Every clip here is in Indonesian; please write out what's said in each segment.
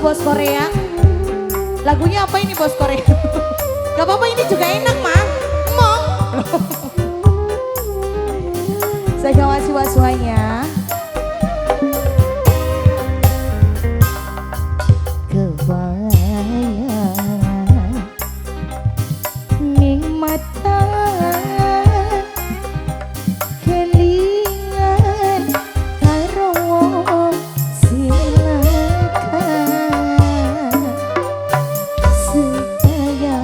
bos Korea. Lagunya apa ini bos Korea? Gak apa-apa, ini juga enak mah. Mau. Saya kawasi wasuanya. Kebayang ning mata kelingan karo wong silakan supaya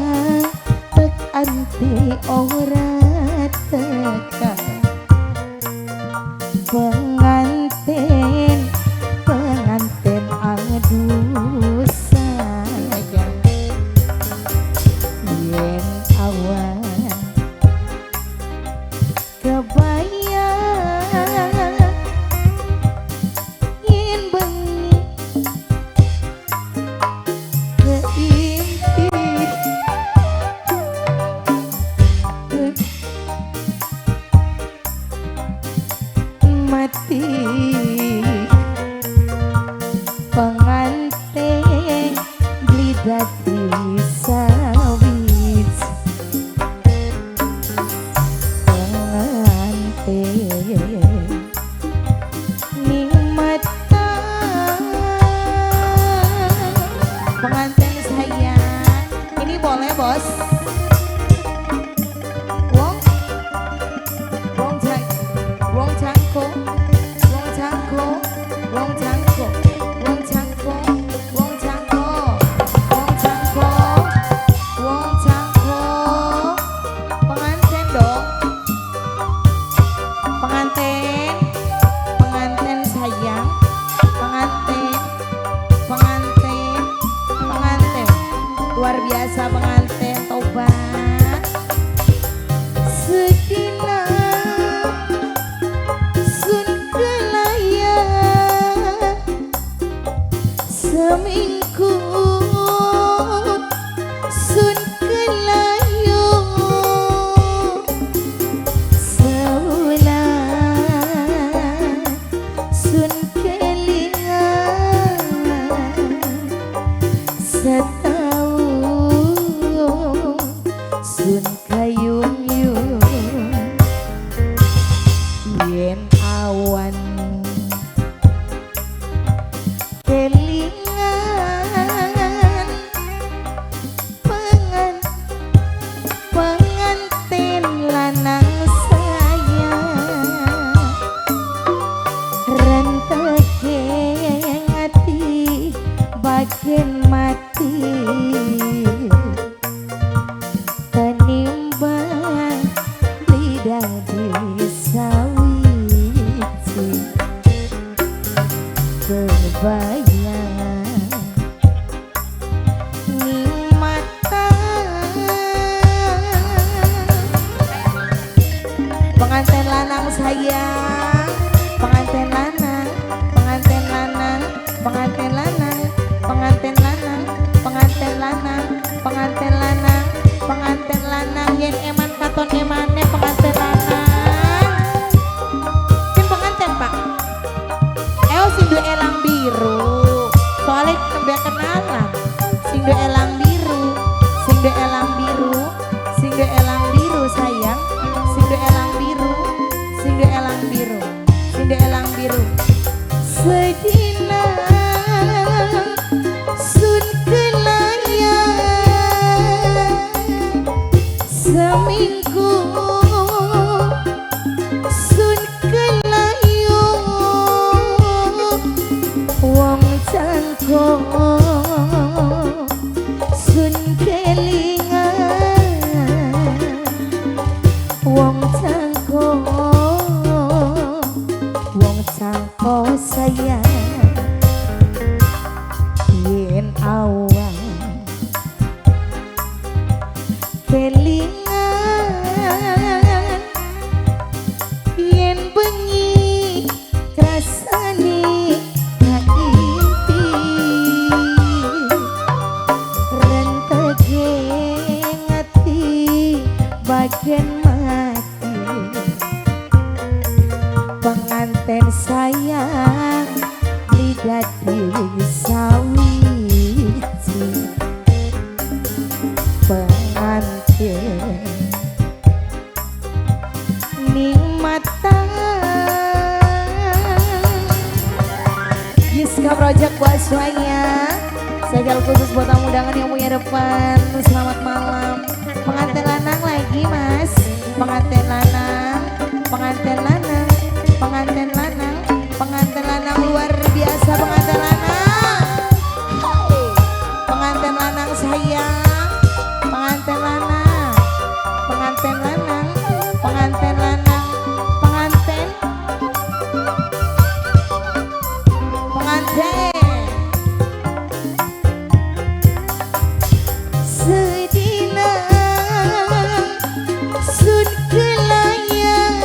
tek anti ora tekan pengantin aduh sayang yen awan kebayang yen bengi keimpi mati pengantin blidat di sawit pengantin ning mata pengantin sayang ini boleh bos wong cangko wong cangko wong cangko wong cangko wong cangko wong cangko wong cangko pengantin dong pengantin pengantin sayang pengantin pengantin pengantin luar biasa pengantin tobat sedina sun kelaya seminggu sun kelayu seulah sun kelingan setahun sun kayung-yung yen awan kelingan pengantin lanang sayang renteke ngati bagian mati tenimbang lidah di sawit kebayang ning mata pengantin lanang sayang pengantin lanang pengantin lanang pengantin lanang pengantin lanang pengantin lanang pengantin lanang pengantin lanang yen eman katon emane pengantin lanang sing pengantin pak sindu elang biru soalnya nembe kenalan sindu elang biru sindu elang biru sindu elang biru sayang sindu elang biru sindu elang biru sindu elang biru sedina sun kelaya seminggu sun kelayu wong cangko sun kelingan wong cangko sayang yen awan kelingan yen bengi krasani kaimpi renteke ngati bagian mati pengantin sayang lidah di sawi Siska Project buat semuanya. Spesial khusus buat tamu undangan yang punya depan. Selamat malam. Pengantin lanang lagi mas. Pengantin lanang, pengantin lanang, pengantin lanang, pengantin lanang luar biasa pengantin lanang. Pengantin lanang sayang, pengantin lanang, pengantin lanang, pengantin lanang, pengantin, pengantin. Sedina sun kelayang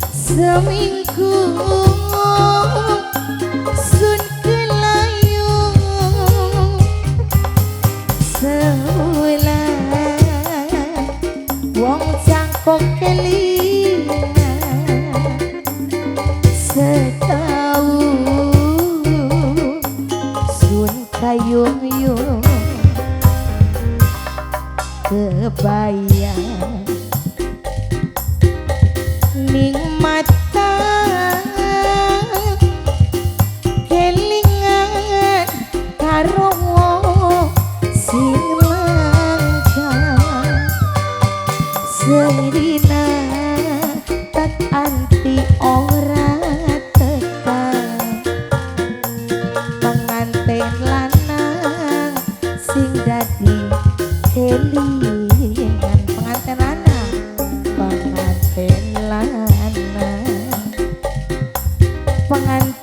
seminggu sun kelayang sebulan wong cangkok kelingan setahun sun kayung-yung kebayang ning mata kelingan karo sing langkah sedina tak anti ora tekan pengantin lanang sing dadi kelingan pengantin lanang pengantin lanang pengantin